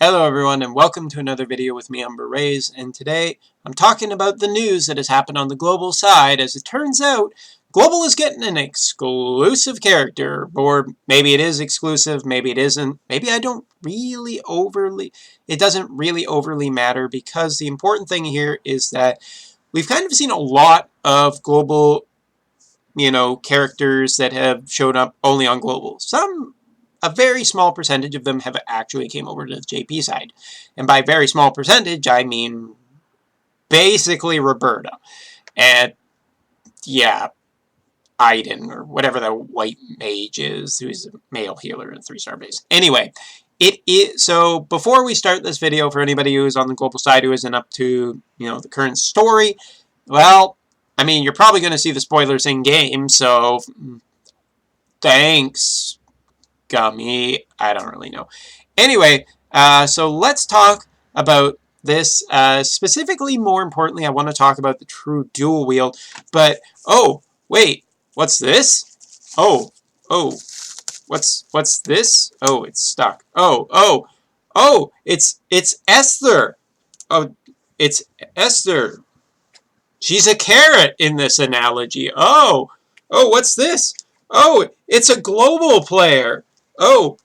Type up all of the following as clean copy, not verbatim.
Hello everyone and welcome to another video with me, Umber Rays, and today I'm talking about the news that has happened on the global side. As it turns out, Global is getting an exclusive character, or maybe it is exclusive, maybe it isn't, maybe it doesn't really overly matter, because the important thing here is that we've kind of seen a lot of Global, characters that have showed up only on Global. A very small percentage of them have actually came over to the JP side. And by very small percentage, I mean basically Roberta. And yeah, Aiden, or whatever the white mage is, who's a male healer in a 3-star base. Anyway, so before we start this video, for anybody who's on the global side who isn't up to, the current story, well, I mean, you're probably going to see the spoilers in game, so thanks, Gummy. I don't really know. Anyway, so let's talk about this. Specifically, more importantly, I want to talk about the true dual wield. But, oh, wait, what's this? Oh, what's this? Oh, it's stuck. Oh, it's Esther. Oh, it's Esther. She's a carrot in this analogy. Oh, what's this? Oh, it's a global player. Oh,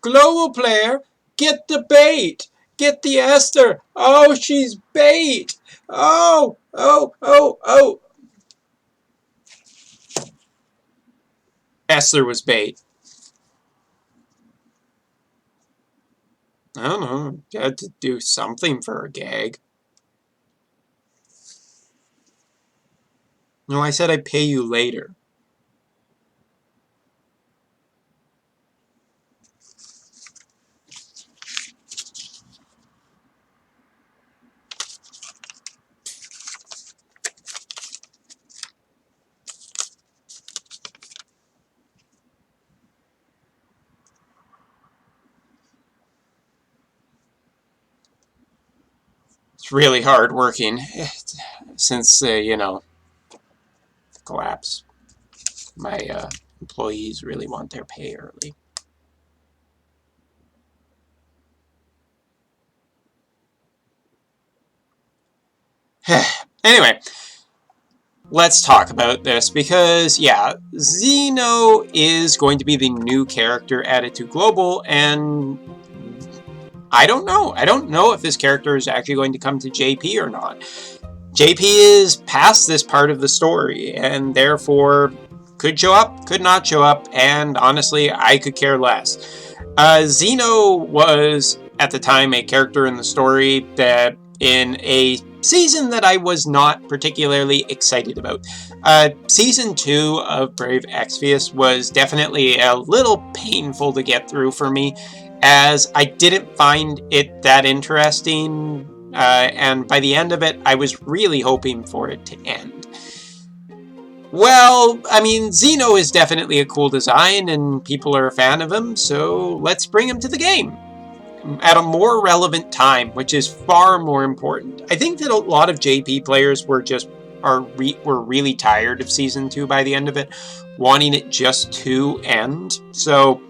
global player, get the bait. Get the Esther. Oh, she's bait. Oh. Esther was bait. I don't know. Got to do something for a gag. No, I said I'd pay you later. It's really hard working since, the collapse. My employees really want their pay early. Anyway, let's talk about this because, yeah, Zeno is going to be the new character added to Global, and I don't know. I don't know if this character is actually going to come to JP or not. JP is past this part of the story, and therefore could show up, could not show up, and honestly, I could care less. Zeno was, at the time, a character in the story that in a season that I was not particularly excited about. Season 2 of Brave Exvius was definitely a little painful to get through for me, as I didn't find it that interesting, and by the end of it, I was really hoping for it to end. Well, I mean, Zeno is definitely a cool design, and people are a fan of him, so let's bring him to the game at a more relevant time, which is far more important. I think that a lot of JP players were really tired of Season 2 by the end of it, wanting it just to end. So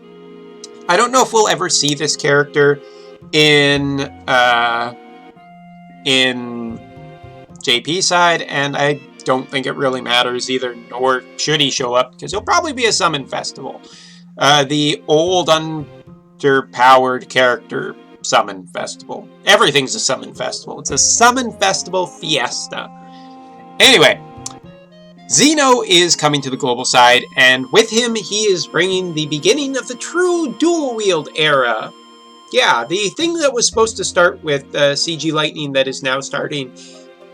I don't know if we'll ever see this character in JP side, and I don't think it really matters either, nor should he show up, because he'll probably be a summon festival. The old underpowered character summon festival. Everything's a summon festival. It's a summon festival fiesta. Anyway, Zeno is coming to the global side, and with him, he is bringing the beginning of the true dual-wield era. Yeah, the thing that was supposed to start with CG Lightning that is now starting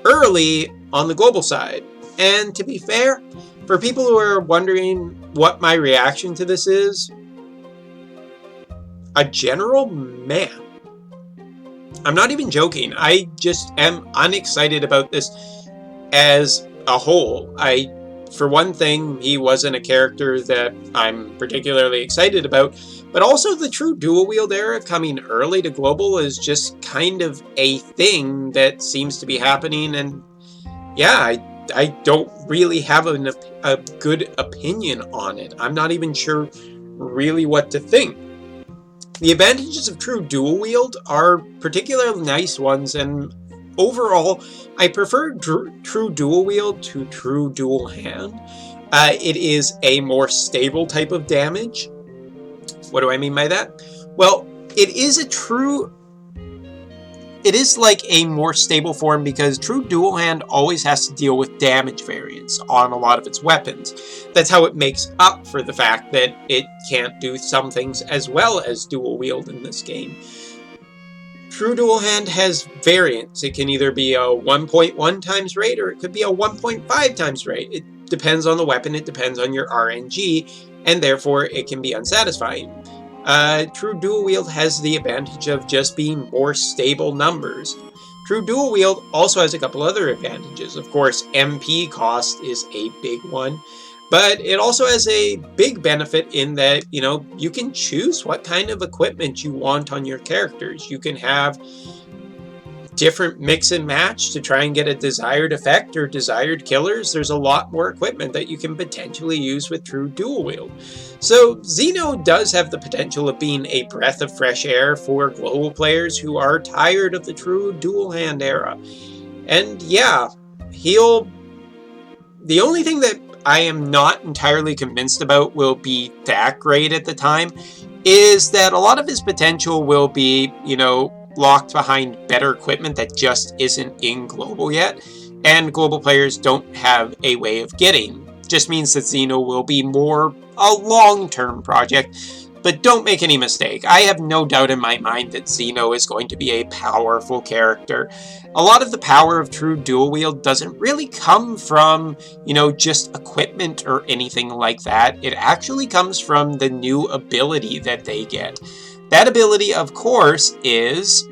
early on the global side. And to be fair, for people who are wondering what my reaction to this is, a general meh. I'm not even joking. I just am unexcited about this as a whole. For one thing, he wasn't a character that I'm particularly excited about, but also the true dual-wield era coming early to global is just kind of a thing that seems to be happening, and yeah, I don't really have a good opinion on it. I'm not even sure really what to think. The advantages of true dual wield are particularly nice ones, and overall, I prefer true dual wield to true dual hand. It is a more stable type of damage. What do I mean by that? Well, it is like a more stable form because true dual hand always has to deal with damage variance on a lot of its weapons. That's how it makes up for the fact that it can't do some things as well as dual wield in this game. True dual hand has variance. It can either be a 1.1 times rate or it could be a 1.5 times rate. It depends on the weapon, it depends on your RNG, and therefore it can be unsatisfying. True dual wield has the advantage of just being more stable numbers. True dual wield also has a couple other advantages. Of course, MP cost is a big one, but it also has a big benefit in that, you can choose what kind of equipment you want on your characters. You can have different mix and match to try and get a desired effect or desired killers. There's a lot more equipment that you can potentially use with true dual wield. So Zeno does have the potential of being a breath of fresh air for global players who are tired of the true dual hand era. And yeah, the only thing that I am not entirely convinced about will be that great at the time is that a lot of his potential will be, locked behind better equipment that just isn't in global yet, and global players don't have a way of getting. Just means that Zeno will be more a long-term project, but don't make any mistake, I have no doubt in my mind that Zeno is going to be a powerful character. A lot of the power of true dual wield doesn't really come from, just equipment or anything like that. It actually comes from the new ability that they get. That ability, of course, is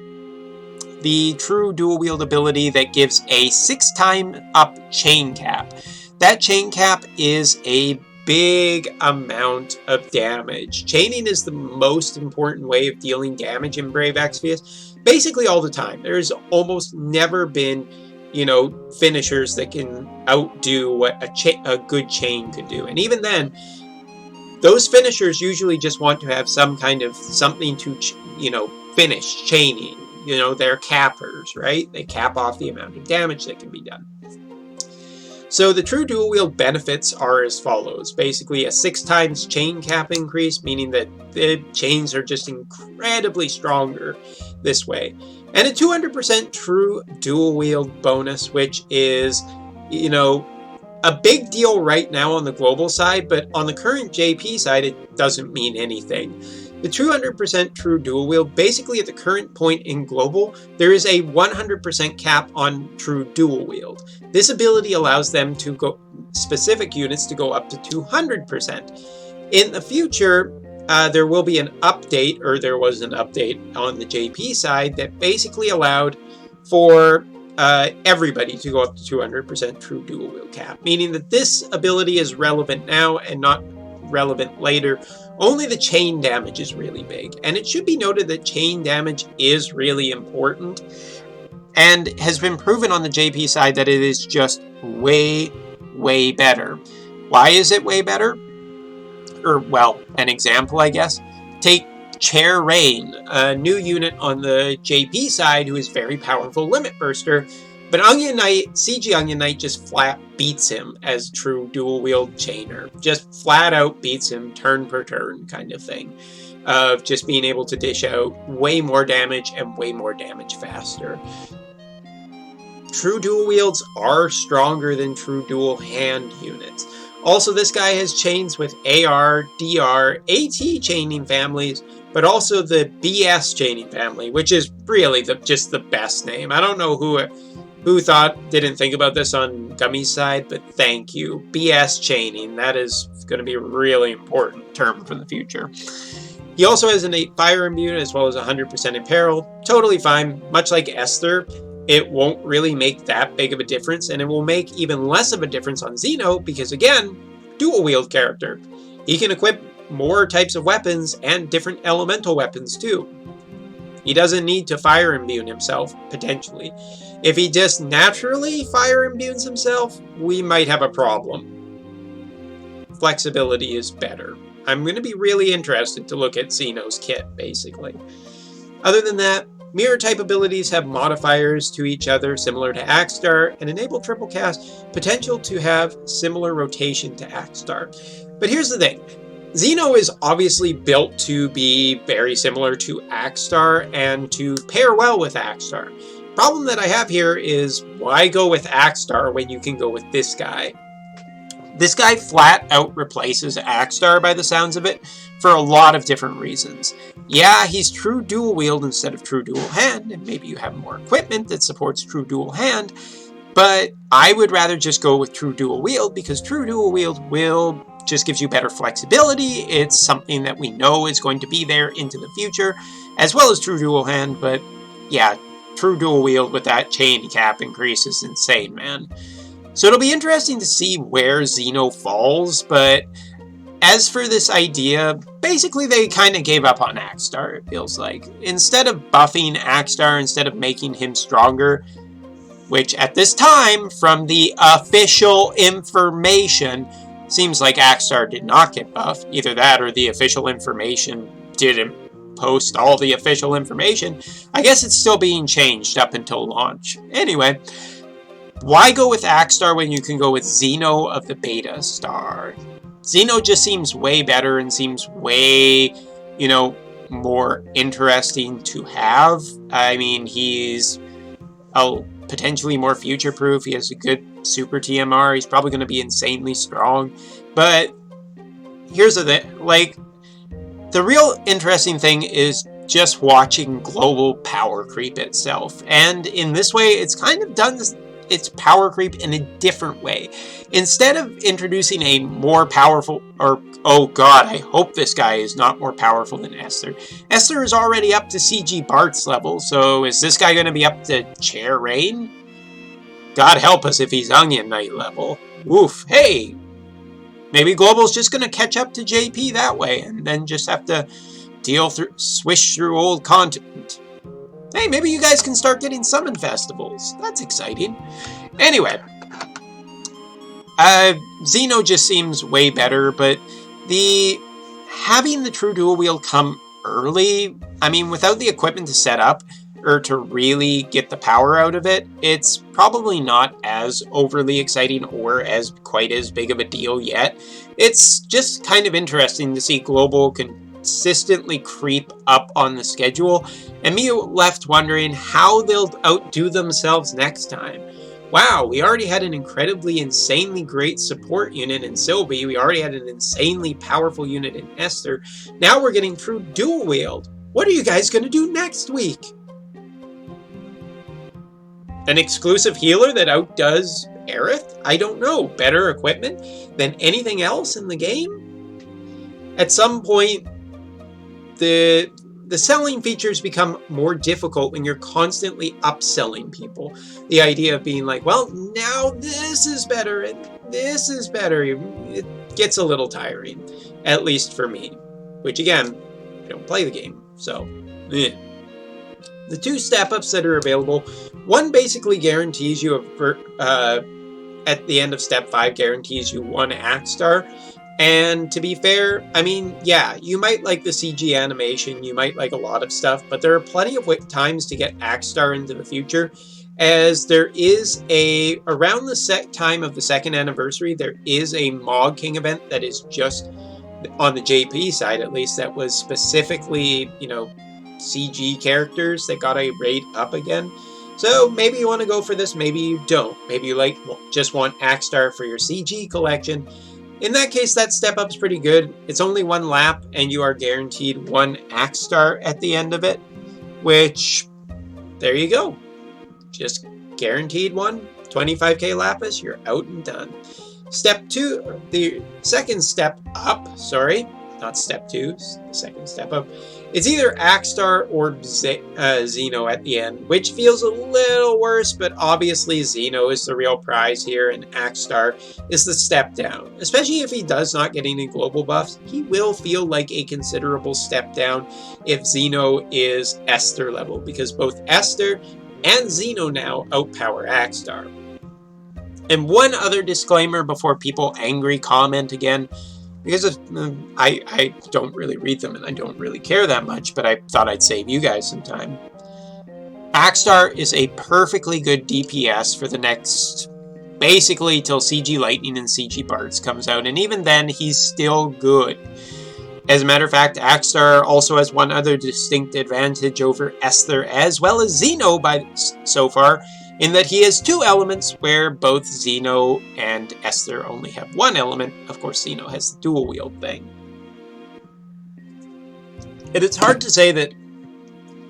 the true dual wield ability that gives a 6-time up chain cap. That chain cap is a big amount of damage. Chaining is the most important way of dealing damage in Brave Exvius, basically all the time. There's almost never been, finishers that can outdo what a good chain could do. And even then, those finishers usually just want to have some kind of something to, finish chaining. They're cappers, right? They cap off the amount of damage that can be done. So the true dual wield benefits are as follows. Basically a 6 times chain cap increase, meaning that the chains are just incredibly stronger this way. And a 200% true dual wield bonus, which is, a big deal right now on the global side, but on the current JP side, it doesn't mean anything. The 200% true dual wield, basically at the current point in global, there is a 100% cap on true dual wield. This ability allows them to go specific units to go up to 200%. In the future, there will be an update, or there was an update on the JP side that basically allowed for everybody to go up to 200% true dual wield cap, meaning that this ability is relevant now and not relevant later. Only the chain damage is really big, and it should be noted that chain damage is really important and has been proven on the JP side that it is just way, way better. Why is it way better? An example, I guess. Take Chair Rain, a new unit on the JP side who is very powerful limit burster, but Onion Knight, CG Onion Knight just flat beats him as true dual wield chainer. Just flat out beats him turn per turn kind of thing. Of just being able to dish out way more damage and way more damage faster. True dual wields are stronger than true dual hand units. Also, this guy has chains with AR, DR, AT chaining families, but also the BS chaining family, which is really just the best name. I don't know who didn't think about this on Gummy's side, but thank you. BS chaining, that is going to be a really important term for the future. He also has an 8 fire immune as well as 100% in peril. Totally fine, much like Esther. It won't really make that big of a difference, and it will make even less of a difference on Zeno because, again, dual wield character. He can equip more types of weapons and different elemental weapons too. He doesn't need to fire imbue himself, potentially. If he just naturally fire imbues himself, we might have a problem. Flexibility is better. I'm going to be really interested to look at Zeno's kit, basically. Other than that, mirror type abilities have modifiers to each other similar to Axstar and enable triple cast potential to have similar rotation to Axstar. But here's the thing. Zeno is obviously built to be very similar to Axstar and to pair well with Axstar. Problem that I have here is why go with Axstar when you can go with this guy? This guy flat out replaces Axstar by the sounds of it for a lot of different reasons. Yeah, he's true dual wield instead of true dual hand, and maybe you have more equipment that supports true dual hand, but I would rather just go with true dual wield because true dual wield will just gives you better flexibility. It's something that we know is going to be there into the future, as well as true dual hand, but yeah, true dual wield with that chain cap increase is insane, man. So it'll be interesting to see where Zeno falls, but as for this idea, basically they kind of gave up on Axstar, it feels like. Instead of buffing Axstar, instead of making him stronger, which at this time, from the official information, seems like Axstar did not get buffed. Either that or the official information didn't post all the official information. I guess it's still being changed up until launch. Anyway, why go with Axstar when you can go with Zeno of the Beta Star? Zeno just seems way better and seems way, more interesting to have. I mean, he's potentially more future-proof. He has a good super TMR. He's probably going to be insanely strong. But here's the thing. The real interesting thing is just watching global power creep itself. And in this way, it's kind of done its power creep in a different way. Instead of introducing a more powerful, oh god, I hope this guy is not more powerful than Esther. Esther is already up to CG Bart's level, so is this guy going to be up to Chair Rain? God help us if he's Onion Knight level. Oof, hey! Maybe Global's just going to catch up to JP that way, and then just have to swish through old content. Hey, maybe you guys can start getting summon festivals. That's exciting. Anyway, Zeno just seems way better, but having the true dual wield come early, I mean, without the equipment to set up, or to really get the power out of it, it's probably not as overly exciting or as quite as big of a deal yet. It's just kind of interesting to see Global consistently creep up on the schedule, and me left wondering how they'll outdo themselves next time. Wow, we already had an incredibly, insanely great support unit in Sylvie. We already had an insanely powerful unit in Esther. Now we're getting true dual wield. What are you guys going to do next week? An exclusive healer that outdoes Aerith? I don't know. Better equipment than anything else in the game? At some point, the selling features become more difficult when you're constantly upselling people. The idea of being like, well, now this is better and this is better. It gets a little tiring, at least for me. Which again, I don't play the game, so The two step-ups that are available, one basically guarantees you at the end of step 5 guarantees you 1 Axstar. And to be fair, I mean, yeah, you might like the CG animation, you might like a lot of stuff, but there are plenty of times to get Axstar into the future, as there is around the time of the 2nd anniversary, there is a Mog King event that is just, on the JP side at least, that was specifically, CG characters that got a rate up again. So maybe you want to go for this, maybe you don't. Maybe you just want Axstar for your CG collection. In that case, that step up's pretty good. It's only 1 lap, and you are guaranteed 1 Axstar at the end of it, which, there you go. Just guaranteed 1, 25k Lapis, you're out and done. Step 2, the second step up, not step 2, the second step up, it's either Axstar or Zeno at the end, which feels a little worse, but obviously Zeno is the real prize here, and Axstar is the step down. Especially if he does not get any global buffs, he will feel like a considerable step down if Zeno is Esther level, because both Esther and Zeno now outpower Axstar. And one other disclaimer before people angry comment again. because I don't really read them and I don't really care that much, but I thought I'd save you guys some time. Axstar is a perfectly good DPS for the next, basically till CG Lightning and CG Bards comes out, and even then he's still good. As a matter of fact, Axstar also has one other distinct advantage over Esther as well as Zeno so far, in that he has two elements where both Zeno and Esther only have one element. Of course, Zeno has the dual wield thing. And it's hard to say that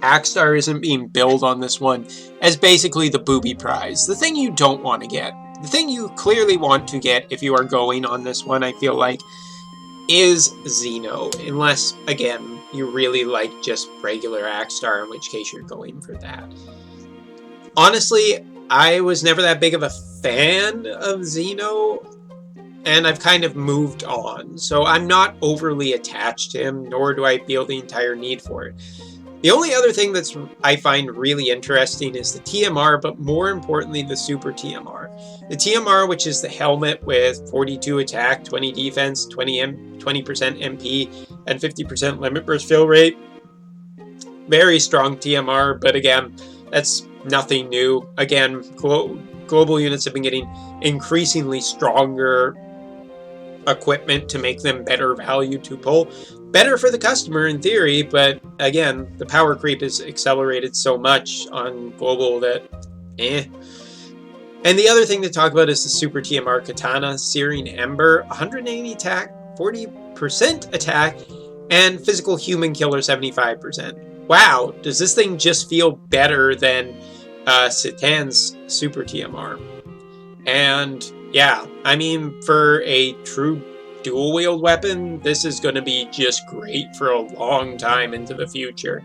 Axstar isn't being billed on this one as basically the booby prize, the thing you don't want to get. The thing you clearly want to get if you are going on this one, I feel like, is Zeno, unless, again, you really like just regular Axstar, in which case you're going for that. Honestly, I was never that big of a fan of Zeno, and I've kind of moved on, so I'm not overly attached to him, nor do I feel the entire need for it. The only other thing that's I find really interesting is the TMR, but more importantly, the Super TMR. The TMR, which is the helmet with 42 attack, 20 defense, 20% MP, and 50% limit burst fill rate. Very strong TMR, but again, that's nothing new. Again, global units have been getting increasingly stronger equipment to make them better value to pull. Better for the customer in theory, but again, the power creep is accelerated so much on global that And the other thing to talk about is the Super TMR Katana, Searing Ember, 180 attack, 40% attack, and physical human killer 75%. Wow, does this thing just feel better than Citan's Super TMR? And yeah, I mean, for a true dual wield weapon, this is going to be just great for a long time into the future.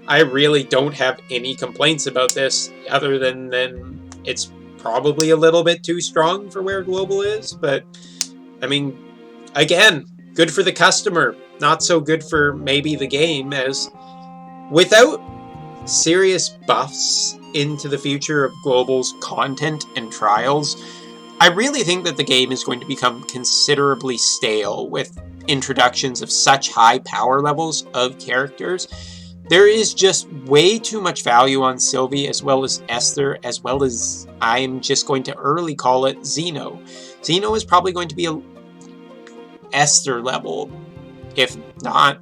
I really don't have any complaints about this, other than it's probably a little bit too strong for where global is, but I mean, again, good for the customer, not so good for maybe the game, as without serious buffs into the future of global's content and trials, I really think that the game is going to become considerably stale with introductions of such high power levels of characters. There is just way too much value on Sylvie, as well as Esther, as well as, I'm just going to early call it, Zeno. Zeno is probably going to be a Esther level, if not,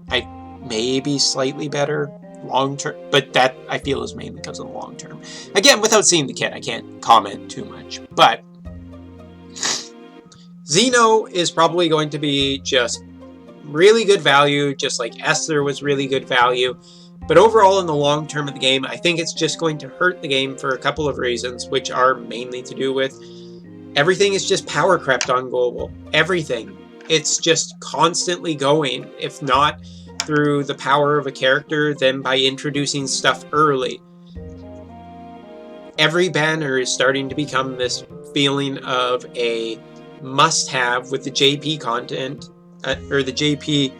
maybe slightly better long term, but that I feel is mainly because of the long term. Again, without seeing the kit, I can't comment too much, but Zeno is probably going to be just really good value, just like Esther was really good value. But overall, in the long term of the game, I think it's just going to hurt the game for a couple of reasons, which are mainly to do with everything is just power crept on global. Everything. It's just constantly going, if not through the power of a character, then by introducing stuff early. Every banner is starting to become this feeling of a must-have, with the JP content, or the JP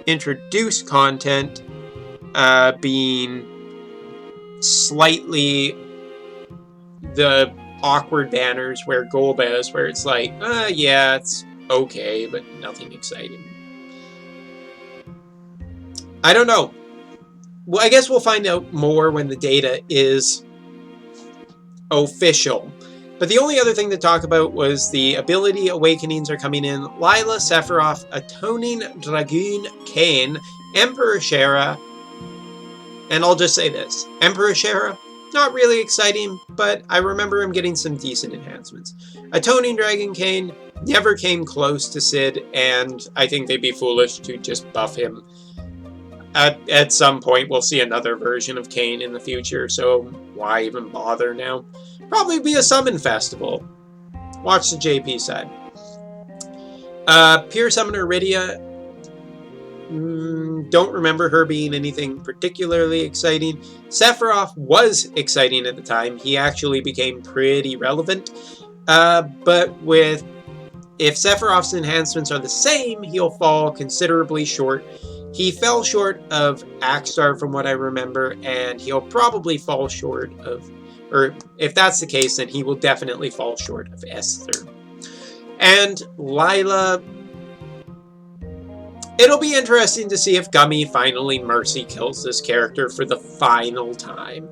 introduced content being slightly the awkward banners where Golba is, where it's like, yeah, it's okay, but nothing exciting. I don't know. Well, I guess we'll find out more when the data is official. But the only other thing to talk about was the ability awakenings are coming in. Lila, Sephiroth, Atoning Dragoon, Kain, Emperor Shera, and I'll just say this. Emperor Shera, not really exciting, but I remember him getting some decent enhancements. Atoning Dragon Kain never came close to Sid, and I think they'd be foolish to just buff him. At some point, we'll see another version of Kain in the future, so why even bother now? Probably be a summon festival. Watch the JP side. Pure Summoner Rydia. Don't remember her being anything particularly exciting. Sephiroth was exciting at the time. He actually became pretty relevant. But if Sephiroth's enhancements are the same, he'll fall considerably short. He fell short of Axstar from what I remember, and he'll probably fall short of, or if that's the case, then he will definitely fall short of Esther. And Lila, It'll be interesting to see if Gummy finally mercy kills this character for the final time.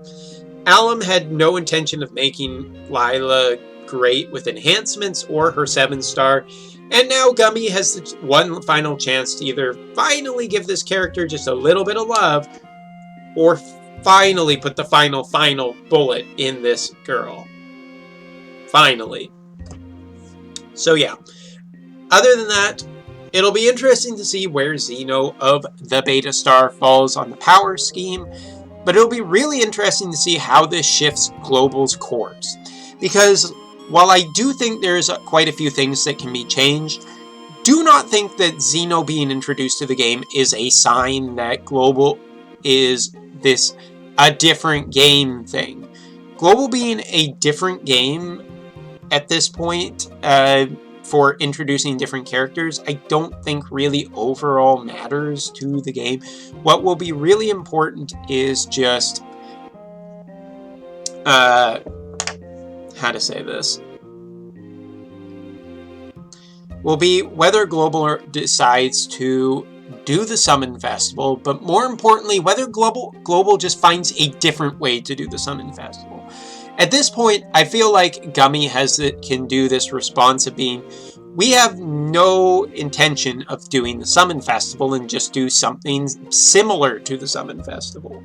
Alum had no intention of making Lila great with enhancements or her 7-star, and now Gummy has one final chance to either finally give this character just a little bit of love, or finally put the final bullet in this girl. Finally. So yeah. Other than that, it'll be interesting to see where Zeno of the Beta Star falls on the power scheme, but it'll be really interesting to see how this shifts Global's course. Because while I do think there's quite a few things that can be changed, do not think that Zeno being introduced to the game is a sign that Global is a different game thing. Global being a different game at this point, for introducing different characters, I don't think really overall matters to the game. What will be really important is just, how to say this, will be whether Global decides to do the Summon Festival, but more importantly, whether Global just finds a different way to do the Summon Festival. At this point, I feel like Gummy can do this response of being, we have no intention of doing the Summon Festival and just do something similar to the Summon Festival.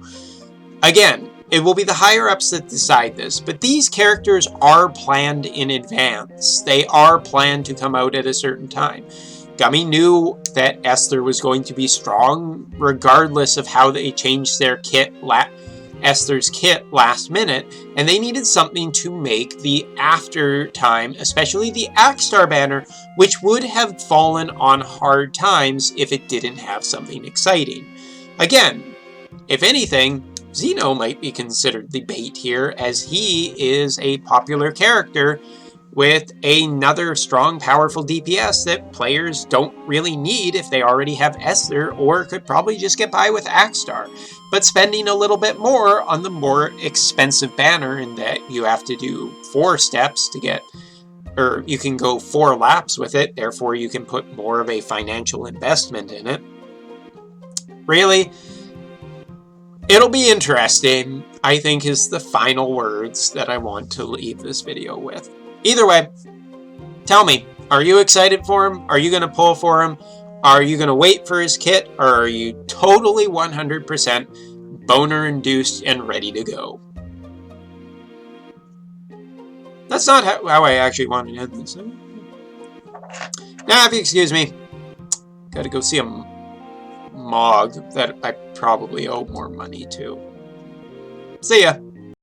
Again, it will be the higher-ups that decide this, but these characters are planned in advance. They are planned to come out at a certain time. Gummy knew that Esther was going to be strong, regardless of how they changed their kit, Esther's kit last minute, and they needed something to make the after time, especially the Axe-Star banner, which would have fallen on hard times if it didn't have something exciting. Again, if anything, Zeno might be considered the bait here, as he is a popular character with another strong, powerful DPS that players don't really need if they already have Esther, or could probably just get by with Axe-Star. But spending a little bit more on the more expensive banner, in that you have to do 4 steps to get, or you can go 4 laps with it, therefore you can put more of a financial investment in it. Really, it'll be interesting, I think, is the final words that I want to leave this video with. Either way, tell me, are you excited for him? Are you going to pull for him? Are you going to wait for his kit? Or are you totally 100% boner-induced and ready to go? That's not how I actually wanted to end this. Now, if you excuse me, gotta go see a Mog that I probably owe more money to. See ya.